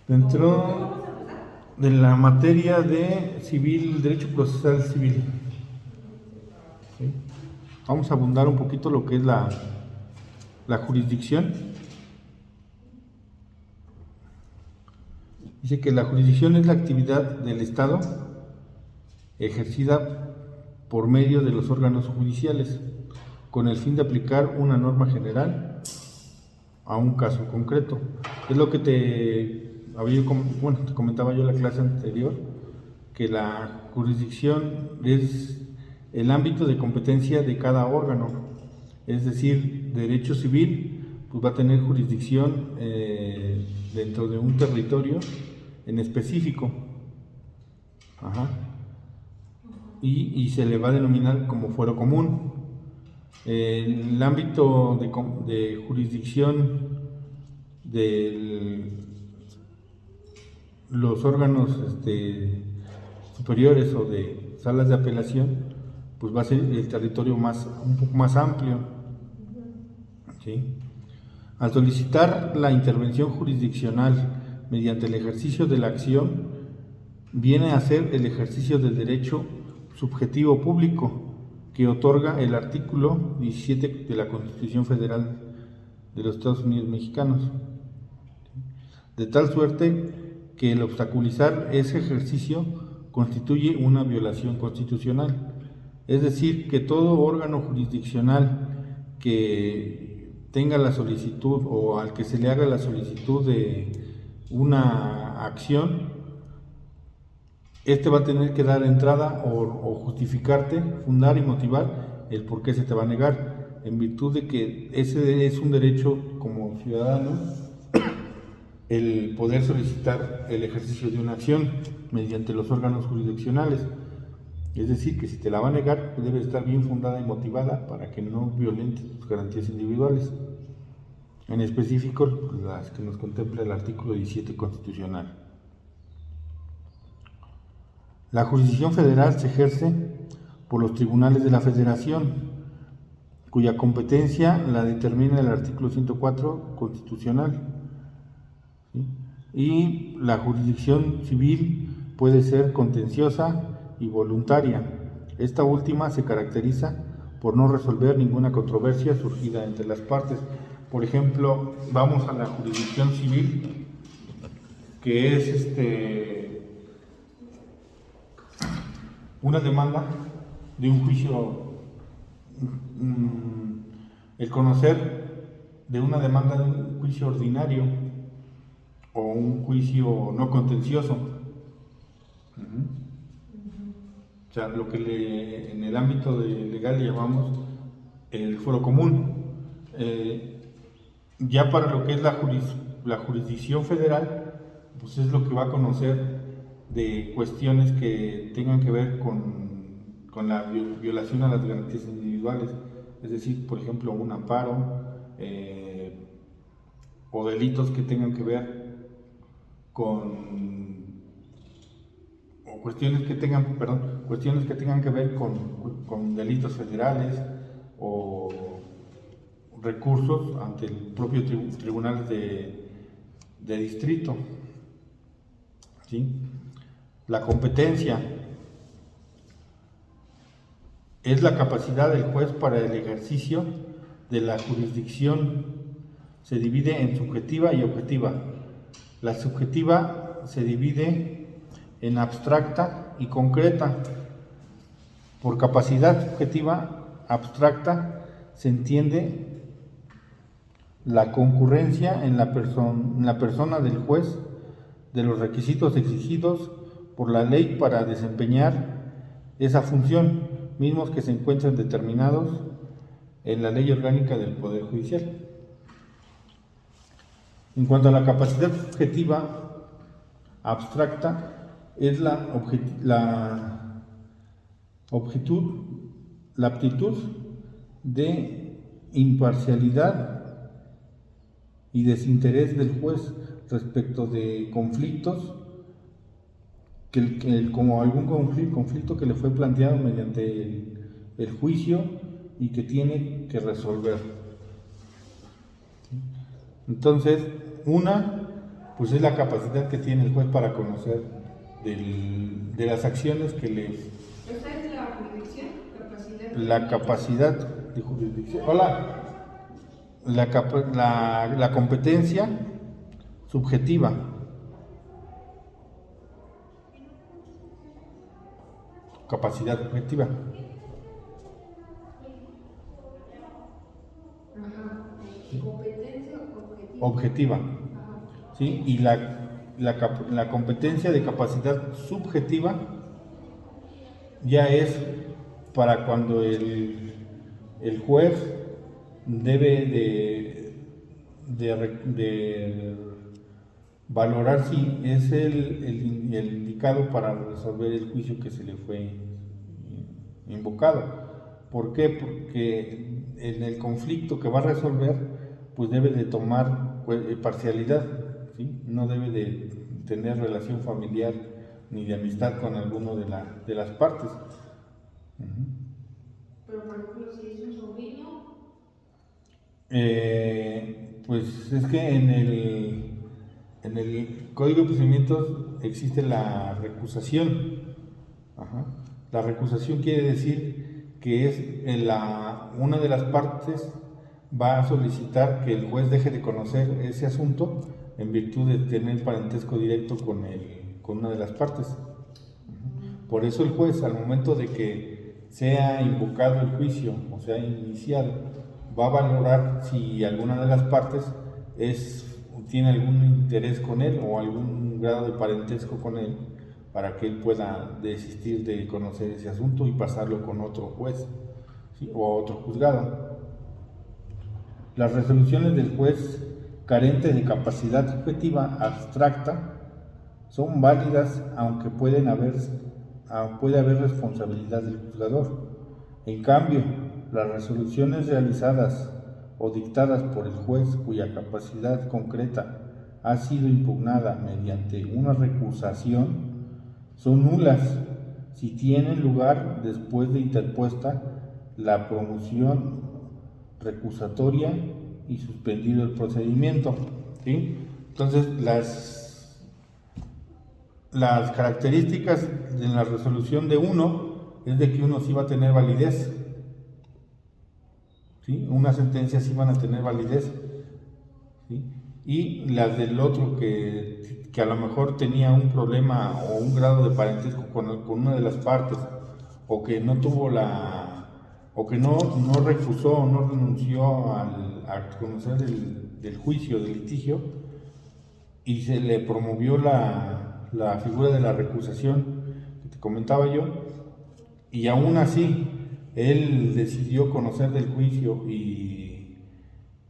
Dentro de la materia de civil, derecho procesal civil, ¿sí? Vamos a abundar un poquito lo que es la jurisdicción. Dice que la jurisdicción es la actividad del Estado ejercida por medio de los órganos judiciales con el fin de aplicar una norma general a un caso concreto. Es lo que te comentaba yo en la clase anterior, que la jurisdicción es el ámbito de competencia de cada órgano. Es decir, derecho civil pues va a tener jurisdicción dentro de un territorio en específico. Ajá. Y se le va a denominar como fuero común. El ámbito de jurisdicción de los órganos superiores o de salas de apelación, pues va a ser el territorio un poco más amplio, ¿sí? Al solicitar la intervención jurisdiccional mediante el ejercicio de la acción, viene a ser el ejercicio del derecho subjetivo público que otorga el artículo 17 de la Constitución Federal de los Estados Unidos Mexicanos, de tal suerte que el obstaculizar ese ejercicio constituye una violación constitucional. Es decir, que todo órgano jurisdiccional que tenga la solicitud o al que se le haga la solicitud de una acción, va a tener que dar entrada o justificarte, fundar y motivar el por qué se te va a negar, en virtud de que ese es un derecho como ciudadano, el poder solicitar el ejercicio de una acción mediante los órganos jurisdiccionales. Es decir, que si te la va a negar, pues debe estar bien fundada y motivada para que no violente tus garantías individuales, en específico las que nos contempla el artículo 17 constitucional. La jurisdicción federal se ejerce por los tribunales de la Federación, cuya competencia la determina el artículo 104 constitucional. ¿Sí? Y la jurisdicción civil puede ser contenciosa y voluntaria. Esta última se caracteriza por no resolver ninguna controversia surgida entre las partes. Por ejemplo, vamos a la jurisdicción civil, que es una demanda de un juicio, el conocer de una demanda de un juicio ordinario o un juicio no contencioso. O sea, lo que en el ámbito legal llamamos el fuero común. Ya para lo que es la jurisdicción federal, pues es lo que va a conocer de cuestiones que tengan que ver con la violación a las garantías individuales, es decir, por ejemplo, un amparo o delitos que tengan que ver o cuestiones que tengan que ver con delitos federales o recursos ante el propio tribunal de distrito, ¿sí? La competencia es la capacidad del juez para el ejercicio de la jurisdicción. Se divide en subjetiva y objetiva. La subjetiva se divide en abstracta y concreta. Por capacidad subjetiva abstracta se entiende la concurrencia en la persona del juez de los requisitos exigidos por la ley para desempeñar esa función, mismos que se encuentran determinados en la Ley Orgánica del Poder Judicial. En cuanto a la capacidad subjetiva abstracta, es la aptitud de imparcialidad y desinterés del juez respecto de conflictos como algún conflicto que le fue planteado mediante el juicio y que tiene que resolver. Entonces, Pues es la capacidad que tiene el juez para conocer de las acciones que le... ¿Esa es la jurisdicción? ¿Capacidad? La capacidad de jurisdicción. Hola. La competencia subjetiva. Capacidad objetiva. Ajá. Competencia objetiva. Objetiva. Ajá. ¿Sí? Y la competencia de capacidad subjetiva ya es para cuando el juez debe de valorar si es el indicado para resolver el juicio que se le fue invocado. ¿Por qué? Porque en el conflicto que va a resolver, pues debe de tomar parcialidad, ¿sí? No debe de tener relación familiar ni de amistad con alguno de las partes. Pero por ejemplo, si es un sobrino. Pues es que en el Código de Procedimientos existe la recusación. Ajá. La recusación quiere decir que es una de las partes va a solicitar que el juez deje de conocer ese asunto en virtud de tener parentesco directo con una de las partes. Por eso el juez, al momento de que sea invocado el juicio o sea iniciado, va a valorar si alguna de las partes tiene algún interés con él o algún grado de parentesco con él, para que él pueda desistir de conocer ese asunto y pasarlo con otro juez, ¿sí? O a otro juzgado. Las resoluciones del juez carente de capacidad objetiva abstracta son válidas, aunque puede haber responsabilidad del juzgador. En cambio, las resoluciones realizadas o dictadas por el juez cuya capacidad concreta ha sido impugnada mediante una recusación son nulas si tienen lugar después de interpuesta la promoción recusatoria y suspendido el procedimiento, ¿sí? Entonces, las características de la resolución de uno es de que uno sí va a tener validez, ¿sí? Una sentencia sí van a tener validez, ¿sí? Y las del otro que a lo mejor tenía un problema o un grado de parentesco con una de las partes, o que no tuvo o que no recusó, no renunció a conocer del juicio, del litigio, y se le promovió la figura de la recusación que te comentaba yo, y aún así él decidió conocer del juicio y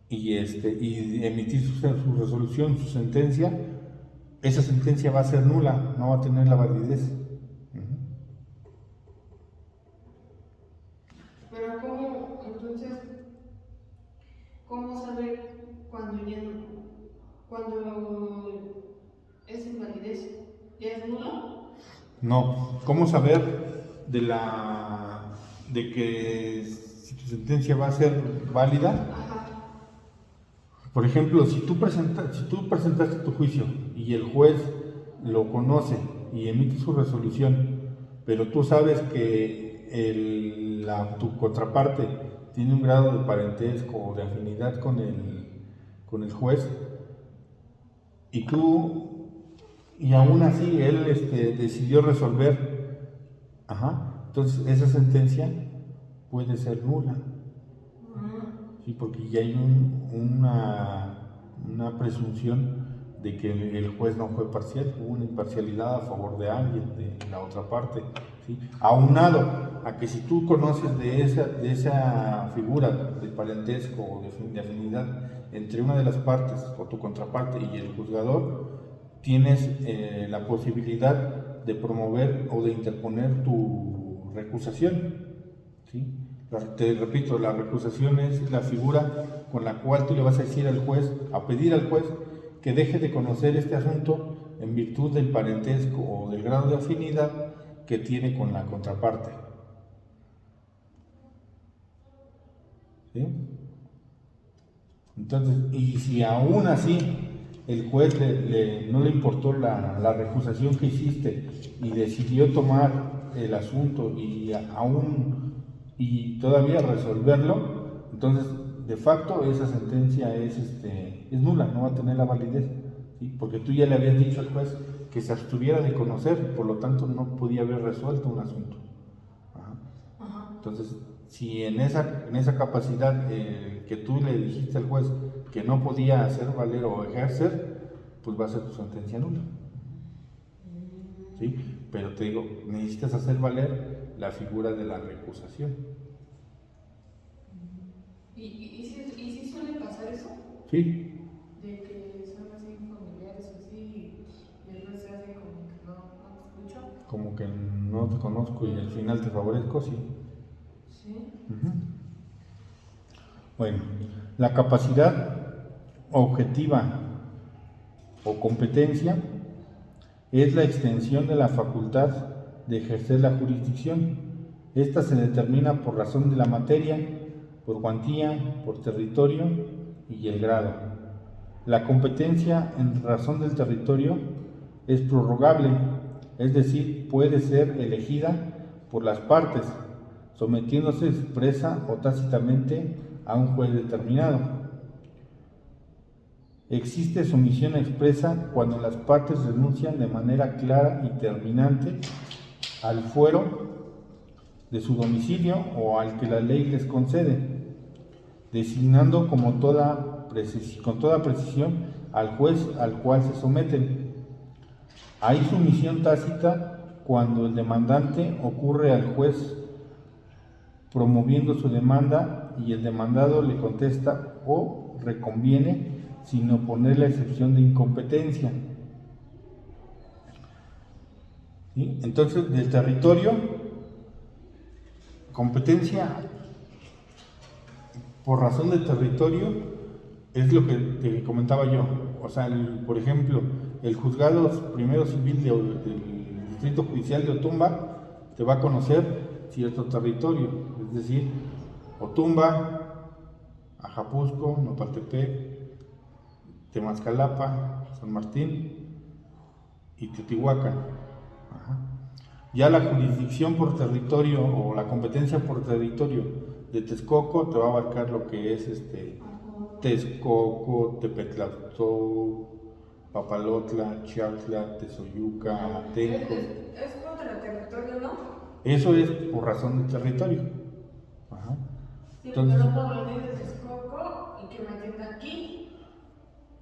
emitir su resolución, su sentencia. Esa sentencia va a ser nula, no va a tener la validez. Pero ¿cómo saber cuando es invalidez? ¿Ya es nulo? No, ¿cómo saber de que si tu sentencia va a ser válida? Ajá. Por ejemplo, si tú presentaste tu juicio y el juez lo conoce y emite su resolución, pero tú sabes que tu contraparte tiene un grado de parentesco o de afinidad con el juez, y aún así él decidió resolver, entonces esa sentencia puede ser nula. Sí, porque ya hay una presunción de que el juez no fue parcial, hubo una imparcialidad a favor de alguien, de la otra parte, ¿sí? Aunado a que si tú conoces de esa figura de parentesco o de afinidad entre una de las partes o tu contraparte y el juzgador, tienes la posibilidad de promover o de interponer tu recusación, ¿sí? Te repito, la recusación es la figura con la cual tú le vas a decir al juez, a pedir al juez que deje de conocer este asunto en virtud del parentesco o del grado de afinidad que tiene con la contraparte. ¿Sí? Entonces, y si aún así el juez no le importó la recusación que hiciste y decidió tomar el asunto y todavía resolverlo, entonces de facto esa sentencia es nula, no va a tener la validez, ¿sí? Porque tú ya le habías dicho al juez que se abstuviera de conocer, por lo tanto no podía haber resuelto un asunto. Ajá. Entonces, si en esa capacidad que tú le dijiste al juez que no podía hacer valer o ejercer, pues va a ser tu sentencia nula. ¿Sí? Pero te digo, necesitas hacer valer la figura de la recusación. ¿Y si suele pasar eso? Sí. De que son así familiares o así, y el juez se hace como que no te escucho. Como que no te conozco y al final te favorezco, sí. Sí. Uh-huh. Bueno, la capacidad objetiva o competencia es la extensión de la facultad de ejercer la jurisdicción. Esta se determina por razón de la materia, por cuantía, por territorio y el grado. La competencia en razón del territorio es prorrogable, es decir, puede ser elegida por las partes, sometiéndose expresa o tácitamente a un juez determinado. Existe sumisión expresa cuando las partes renuncian de manera clara y terminante al fuero de su domicilio o al que la ley les concede, designando con toda precisión al juez al cual se someten. Hay sumisión tácita cuando el demandante ocurre al juez promoviendo su demanda y el demandado le contesta o reconviene sin oponer la excepción de incompetencia. ¿Sí? Entonces, del territorio, competencia por razón del territorio es lo que te comentaba yo. O sea, por ejemplo, el juzgado primero civil del Distrito Judicial de Otumba te va a conocer cierto territorio, es decir, Otumba, Ajapusco, Nopaltepec, Temascalapa, San Martín y Teotihuacán. Ajá. Ya la jurisdicción por territorio o la competencia por territorio de Texcoco te va a abarcar lo que es Texcoco, Tepetlatzó, Papalotla, Chiautla, Tezoyuca, Atenco. Es contra el territorio, ¿no? Eso es por razón de territorio. Ajá. Sí, entonces, pero no por la ley de Texcoco y que me atienda aquí.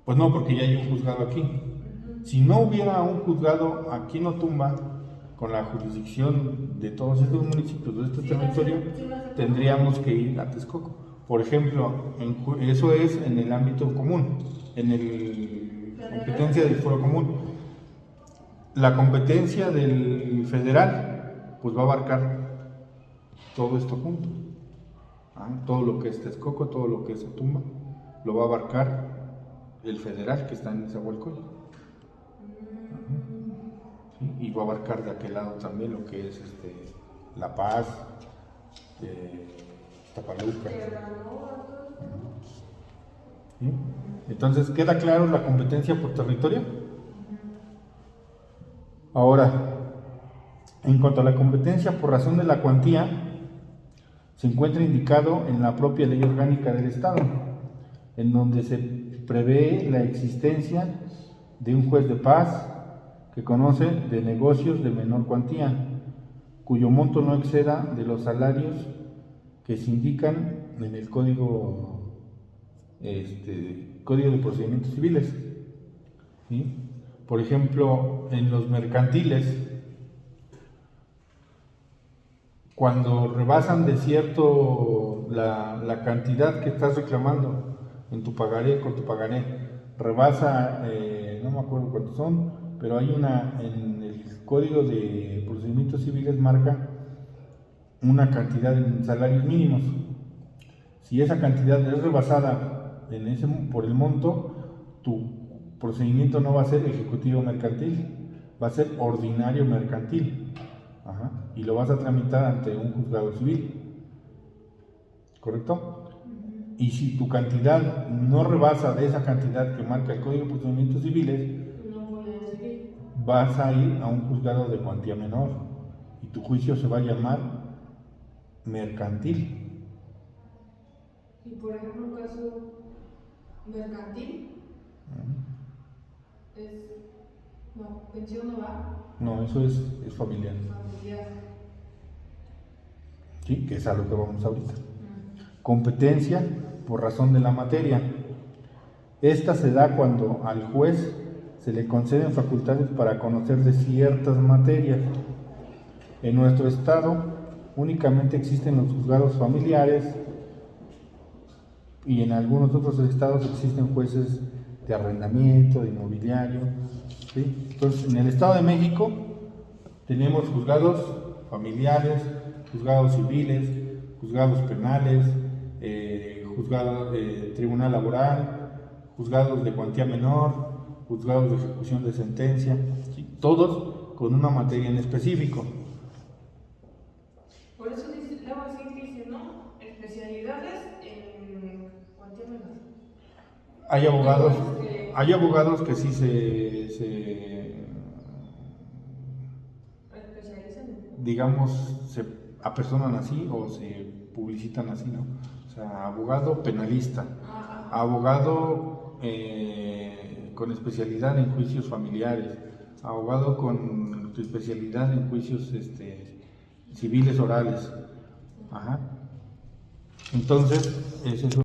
Pues no, porque ya hay un juzgado aquí. Uh-huh. Si no hubiera un juzgado aquí en Otumba, con la jurisdicción de todos estos municipios de este territorio, tendríamos que ir a Texcoco. Por ejemplo, eso es en el ámbito común, en la competencia del foro común. La competencia del federal, pues va a abarcar todo esto junto. Todo lo que es Texcoco, todo lo que es Otumba, lo va a abarcar el federal que está en Nezahualcóyotl. ¿Sí? Y va a abarcar de aquel lado también lo que es La Paz, Tapaluca. ¿Sí? Entonces, ¿queda claro la competencia por territorio? Ahora, en cuanto a la competencia por razón de la cuantía, se encuentra indicado en la propia ley orgánica del Estado, en donde se prevé la existencia de un juez de paz que conoce de negocios de menor cuantía, cuyo monto no exceda de los salarios que se indican en el Código de Procedimientos Civiles. ¿Sí? Por ejemplo, en los mercantiles, cuando rebasan de cierto la cantidad que estás reclamando en tu pagaré, con tu pagaré, rebasa, no me acuerdo cuántos son, pero hay en el Código de Procedimientos Civiles marca una cantidad en salarios mínimos. Si esa cantidad es rebasada por el monto, tu procedimiento no va a ser ejecutivo mercantil, va a ser ordinario mercantil. Ajá. Y lo vas a tramitar ante un juzgado civil. ¿Correcto? y si tu cantidad no rebasa de esa cantidad que marca el Código de Procedimientos Civiles, No voy a decidir. vas a ir a un juzgado de cuantía menor y tu juicio se va a llamar mercantil. Y por ejemplo, un caso mercantil, no, pensión no va, No, eso es familiar. familiar. ¿Sí? Que es a lo que vamos ahorita. Competencia por razón de la materia. Esta se da cuando al juez se le conceden facultades para conocer de ciertas materias. En nuestro estado únicamente existen los juzgados familiares y en algunos otros estados existen jueces de arrendamiento, de inmobiliario. ¿Sí? Entonces, en el Estado de México tenemos juzgados familiares, juzgados civiles, juzgados penales, tribunal laboral, juzgados de cuantía menor, juzgados de ejecución de sentencia, ¿sí? Todos con una materia en específico. Por eso dice, luego así dice, ¿no? Especialidades en cuantía menor. Hay abogados que sí se especializan digamos, se apersonan así o se publicitan así, ¿no? O sea, abogado penalista, abogado con especialidad en juicios familiares, abogado con especialidad en juicios civiles orales. Ajá. Entonces, ese es